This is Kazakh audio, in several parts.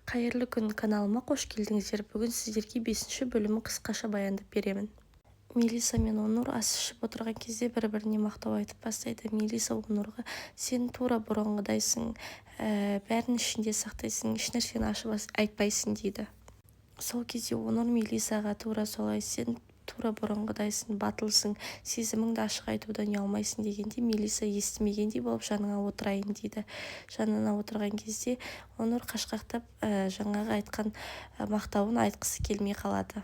Қайырлы күн, каналыма қош келдіңіздер. Бүгін сіздерге 5-ші бөлімін қысқаша баяндап беремін. Мелиса мен Онур ас ішіп отырған кезде бір-біріне мақтау айтып бастайды. Мелиса Онурға сен тура бұрынғыдайсың, бәрін ішінде сақтайсың, ешнәрсені ашып айтпайсың дейді. Сол кезде Онур Мелисаға тура солай, сен тура бұрынғыдайсың, батылсың, сезіміңді ашық айтудан ұялмайсың дегенде Мелиса естімегендей болып жаныңа отырайын дейді. Жанына отырған кезде Онур қашқақтап жаңағы айтқан мақтауын айтқысы келмей қалады.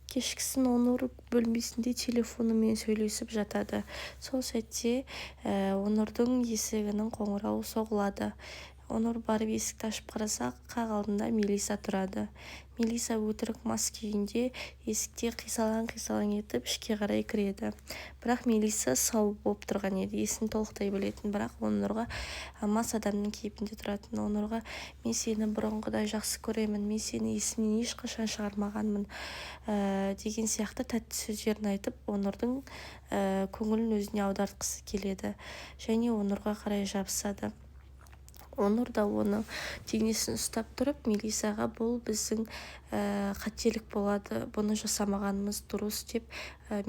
Кешкісін Онур бөлмесінде телефонымен сөйлесіп жатады. Сол сәтте Онурдың есігінің қоңырауы соғылады. Онур барып есікті ашып қараса, қақ алдында Мелиса тұрады. Мелиса өтірік мас күйінде есікте қисалаң етіп ішке қарай кіреді. Бірақ Мелиса сау болып тұрған еді, есін толықтай білетін, бірақ Онурға мас адамның кейпінде тұратын. Онурға мен сені бұрынғыдай жақсы көремін, мен сені есімнен ешқашан шығармағанмын деген сияқты тәтті сөздерін айтып, Онурдың көңілін өзіне аудартқысы келеді және Онурға қарай жабысады. Онур да оны денесін ұстап тұрып, Мелисаға бұл біздің қателік болады, бұны жасамағанымыз дұрыс деп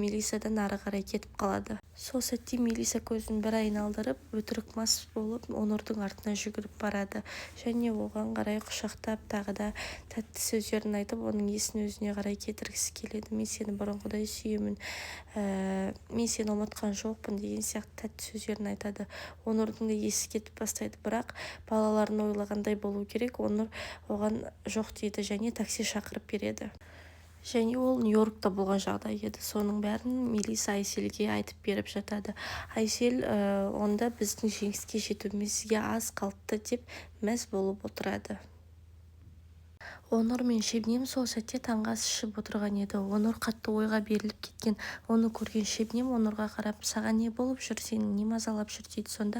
Мелисадан ары қарай кетіп қалады. Сол сәтте Мелиса көзін бір айналдырып, өтірік мас болып Онурдың артына жүгіріп барады және оған қарай құшақтап, тағы да тәтті сөздерін айтып, оның есін өзіне қарай кетіргісі келеді. Мен сені бұрынғыдай сүйемін, мен сені ұмытқан жоқпын деген сияқты тәтті сөздерін айтады. Онурдың да есі кетіп бастайды, бірақ балаларын ойлағандай болу керек. Онур оған жоқ дейді және такси шақырып береді. Және ол Нью-Йоркта болған жағдай еді. Соның бәрін Мелиса Айселге айтып беріп жатады. Айсел онда біздің жеңіске жетуімізге аз қалыпты деп мәз болып отырады. Онур мен Шебнем сол сәтте таңғы ас ішіп отырған еді. Онур қатты ойға беріліп кеткен. Оны көрген Шебнем Онурға қарап, саған не болып жүр, сені не мазалап жүр дейді. Сонда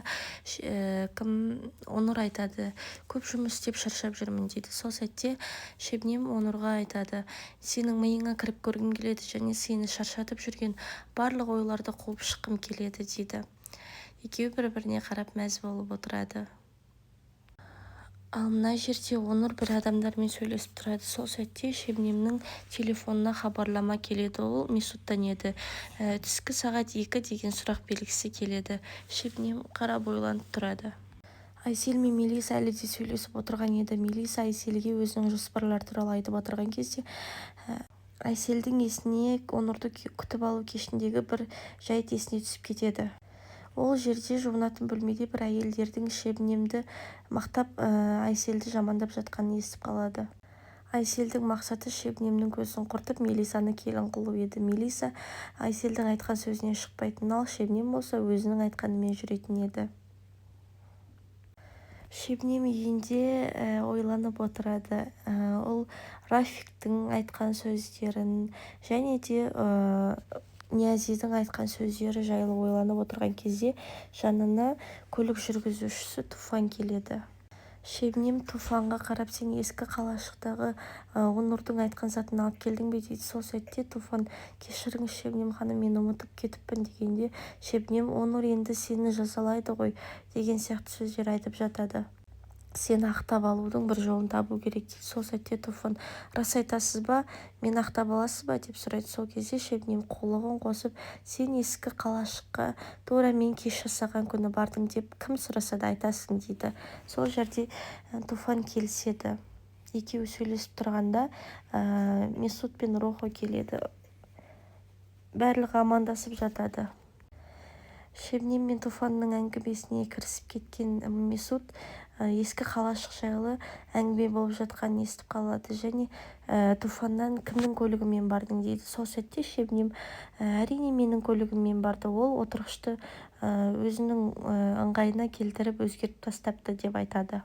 Онур айтады, көп жұмыс істеп шаршап жүрмін дейді. Сол сәтте Шебнем Онурға айтады, сенің миыңа кіріп көргім келеді және сені шаршатып жүрген барлық ойларды қуып шыққым келеді дейді. Екеуі бір-біріне қарап мәз болып отырады. Ал мына жерде Онур бір адамдармен сөйлесіп тұрады. Сол сәтте Шебнемнің телефонына хабарлама келеді. Ол Месуттан еді. Түскі сағат 2 деген сұрақ белгісі келеді. Шебнем қарап ойланып тұрады. Айсел мен Мелиса әлі де сөйлесіп отырған еді. Мелиса Айселге өзінің жоспарлары туралы айтып отырған кезде Айселдің есіне Онурды күтіп алу кешіндегі бір жайт есіне түсіп кетеді. Ол жерде жуынатын бөлмеде бір әйелдердің Шебнемді мақтап, Айселді жамандап жатқанын естіп қалады. Айселдің мақсаты Шебнемнің көзін құртып, Мелисаны келін қылу еді. Мелиса Айселдің айтқан сөзінен шықпайтын, ал Шебнем болса өзінің айтқанымен жүретін еді. Шебнем үйінде ойланып отырады. Ол Рафиктің айтқан сөздерін және де Ниязидің айтқан сөздері жайлы ойланып отырған кезде жанына көлік жүргізушісі Туфан келеді. Шебнем Туфанға қарап, сен ескі қалашықтағы Онурдың айтқан затын алып келдің бе дейді. Сол сәтте Туфан, кешіріңіз Шебнем ханым, мен ұмытып кетіппін дегенде, Шебнем, Онур енді сені жазалайды ғой деген сияқты сөздер айтып жатады. Сені ақтап алудың бір жолын табу керек дейді. Сол сәтте Туфан, рас айтасыз ба, мен ақтап аласыз ба деп сұрайды. Сол кезде Шебнем қулығын қосып, сен ескі қалашыққа тура мен кеш жасаған күні бардың деп кім сұраса да айтасың дейді. Сол жерде Туфан келіседі. Екеуі сөйлесіп тұрғанда Месут пен Рохо келеді. Барлығы амандасып жатады. Шебнем мен Туфанның әңгімесіне кірісіп кеткен Месут ескі қалашық жайлы әңгіме болып жатқанын естіп қалады және Туфаннан кімнің көлігімен бардың дейді. Сол сәтте Шебнем әрине менің көлігіммен барды, ол отырғышты өзінің ыңғайына келтіріп өзгертіп тастапты деп айтады.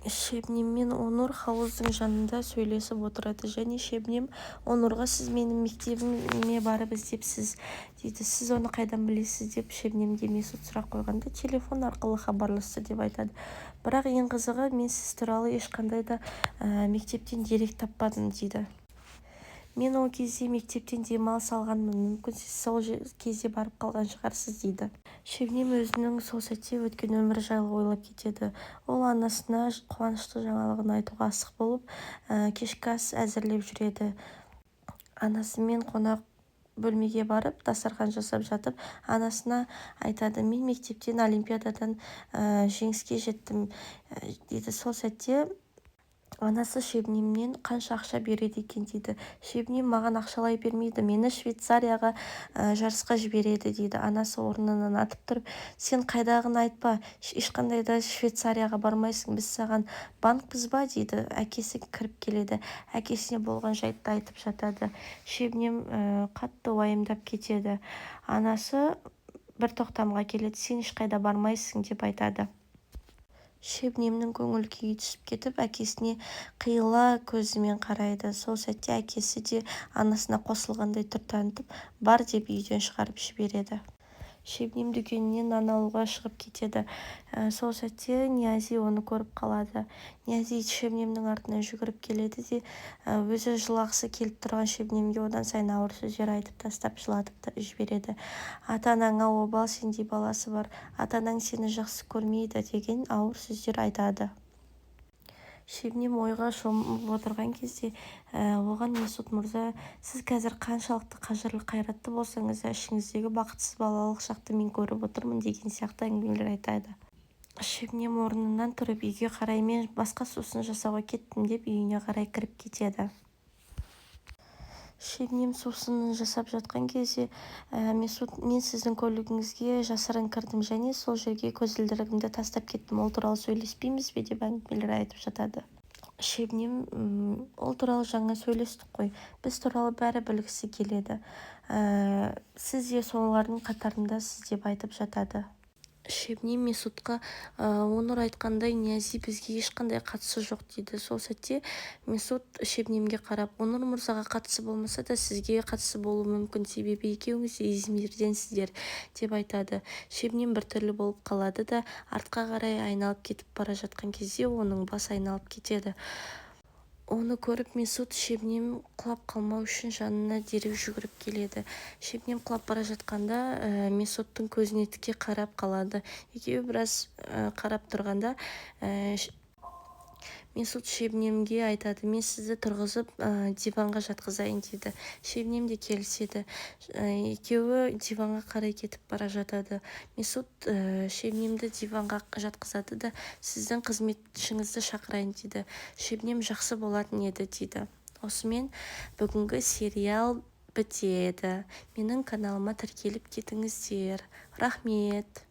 Шебнем мен Онур хауыздың жанында сөйлесіп отырады және Шебнем Онурға, сіз менің мектебіме барып іздепсіз дейді. Сіз оны қайдан білесіз деп Шебнемге Месут сұрақ қойғанда, телефон арқылы хабарласты деп айтады. Бірақ ең қызығы, мен сіз туралы ешқандай да мектептен дерек таппадым дейді. мен ол кезде мектептен демалыс алғанмын, мүмкін сіз сол кезде барып қалған шығарсыз дейді. Шебнем өзінің сол сәтте өткен өмірі жайлы ойлап кетеді. Ол анасына қуанышты жаңалығын айтуға асық болып, кешкі ас әзірлеп жүреді. Анасымен қонақ бөлмеге барып, дастархан жасап жатып, анасына айтады: мен мектептен олимпиададан жеңіске жеттім дейді. Сол сәтте анасы Шебнемнен қанша ақша береді екен дейді. Шебнем маған ақшалай бермейді, мені Швейцарияға жарысқа жібереді дейді. Анасы орнынан атып тұрып: сен қайдағыны айтпа, ешқандай да Швейцарияға бармайсың, біз саған банкпыз ба дейді. Әкесі кіріп келеді, әкесіне болған жайтты айтып жатады. Шебнем қатты уайымдап кетеді. Анасы бір тоқтамға келеді: сен ешқайда бармайсың деп айтады. Шебнемнің көңіл күйі түсіп кетіп, әкесіне қиыла көзімен қарайды. Сол сәтте әкесі де анасына қосылғандай түр танытып, бар деп үйден шығарып жібереді. Шебнем дүкенінен нан алуға шығып кетеді. Сол сәтте Ниязи оны көріп қалады. Ниязи Шебнемнің артынан жүгіріп келеді де өзі жылағысы келіп тұрған Шебнемге одан сайын ауыр сөздер айтып тастап жылатып жібереді. Ата-анаңа обал, сендей баласы бар, ата-анаң сені жақсы көрмейді деген ауыр сөздер айтады. Шебнем ойға шомып отырған кезде оған Месут мырза: сіз қазір қаншалықты қажырлы қайратты болсаңыз да, ішіңіздегі бақытсыз балалық шақты мен көріп отырмын деген сияқты әңгімелер айтады. Шебнем орнынан тұрып үйге қарай: мен басқа сусын жасауға кеттім деп үйіне қарай кіріп кетеді. Шебнем сусынын жасап жатқан кезде Месут: мен сіздің көлігіңізге жасырын кірдім және сол жерге көзілдірігімді тастап кеттім, ол туралы сөйлеспейміз бе деп әңгімелер айтып жатады. Шебнем: ол туралы жаңа сөйлестік қой, біз туралы бәрі білгісі келеді, сіз де солардың қатарындасыз деп айтып жатады. Шебнем Месутқа: Онур айтқандай, Ниязи бізге ешқандай қатысы жоқ дейді. Сол сәтте Месут Шебнемге қарап: Онур мырзаға қатысы болмаса да сізге қатысы болуы мүмкін, себебі екеуіңіз де Измирденсіздер деп айтады. Шебнем біртүрлі болып қалады да артқа қарай айналып кетіп бара жатқан кезде оның бас айналып кетеді. Оны көріп Месут Шебнем құлап қалмау үшін жанына дереу жүгіріп келеді. Шебнем құлап бара жатқанда Месуттың көзіне тіке қарап қалады. Екеуі біраз қарап тұрғанда Месут Шебнемге айтады: мен сізді тұрғызып диванға жатқызайын дейді. Шебнем де келіседі. Екеуі диванға қарай кетіп бара жатады. Месут Шебнемді диванға жатқызады да: сіздің қызметшіңізді шақырайын дейді. Шебнем: жақсы болатын еді дейді. Осымен бүгінгі сериал бітеді. Менің каналыма тіркеліп кетіңіздер. Рахмет.